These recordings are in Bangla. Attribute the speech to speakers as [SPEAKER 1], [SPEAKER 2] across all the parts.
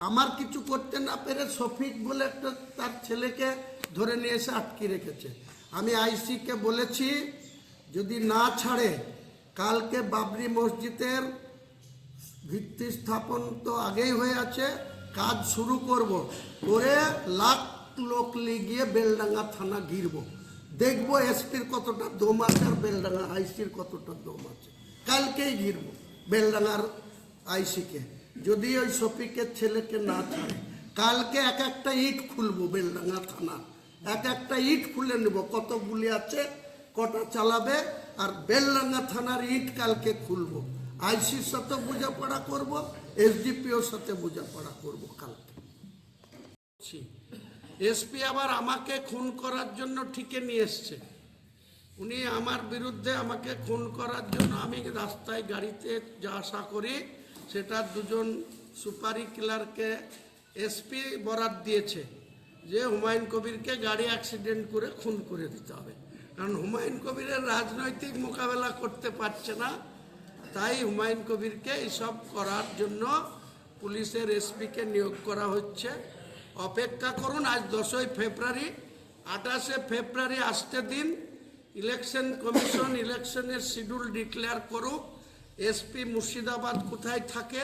[SPEAKER 1] আমার কিছু করতে না পেরে শফিক বলে একটা তার ছেলেকে ধরে নিয়ে এসে আটকে রেখেছে। আমি আইসিকে বলেছি যদি না ছাড়ে কালকে বাবরি মসজিদের ভিত্তি স্থাপন তো আগেই হয়ে আছে, কাজ শুরু করব, করে লাখ লোক গিয়ে বেলডাঙ্গা থানা ঘিরব, দেখবো এসপির কতটা দম আছে আর বেলডাঙ্গা আইসির কতটা দম আছে। কালকেই ঘিরব বেলডাঙ্গার আইসিকে, যদি ওই শফিকের ছেলেকে না ছাড়ে। কালকে এক একটা ইট খুলবো বেলডাঙ্গা থানা, এক একটা ইট খুলে নেব, কত গুলি আছে, কটা চালাবে, আর বেলডাঙ্গা থানার ইট কালকে খুলবো। আইসির সাথে বোঝাপড়া করব, এসডিপিওর সাথে বোঝাপড়া করব কালকে। এসপি আবার আমাকে খুন করার জন্য ঠিকে নিয়ে এসছে। উনি আমার বিরুদ্ধে আমাকে খুন করার জন্য, আমি রাস্তায় গাড়িতে যা আশা করি সেটা দুজন সুপারি কিলারকে এসপি বরাত দিয়েছে যে হুমায়ুন কবিরকে গাড়ি অ্যাক্সিডেন্ট করে খুন করে দিতে হবে, কারণ হুমায়ুন কবিরের রাজনৈতিক মোকাবেলা করতে পারছে না। তাই হুমায়ুন কবিরকে এইসব করার জন্য পুলিশের এসপিকে নিয়োগ করা হচ্ছে। অপেক্ষা করুন, আজ 10ই ফেব্রুয়ারি, 28শে ফেব্রুয়ারি আসতে দিন। ইলেকশন কমিশন ইলেকশনের শিডিউল ডিক্লেয়ার করুক। এসপি মুর্শিদাবাদ কোথায় থাকে,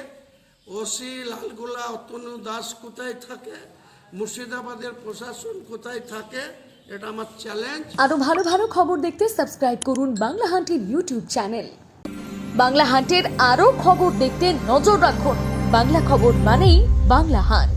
[SPEAKER 1] ওসি লালগোলা অতনু দাস কোথায় থাকে, মুর্শিদাবাদের প্রশাসন কোথায় থাকে, এটা আমার চ্যালেঞ্জ।
[SPEAKER 2] আরো ভালো ভালো খবর দেখতে সাবস্ক্রাইব করুন বাংলা হান্টের ইউটিউব চ্যানেল। বাংলা হান্টের আরো খবর দেখতে নজর রাখুন। বাংলা খবর মানেই বাংলা হান্ট।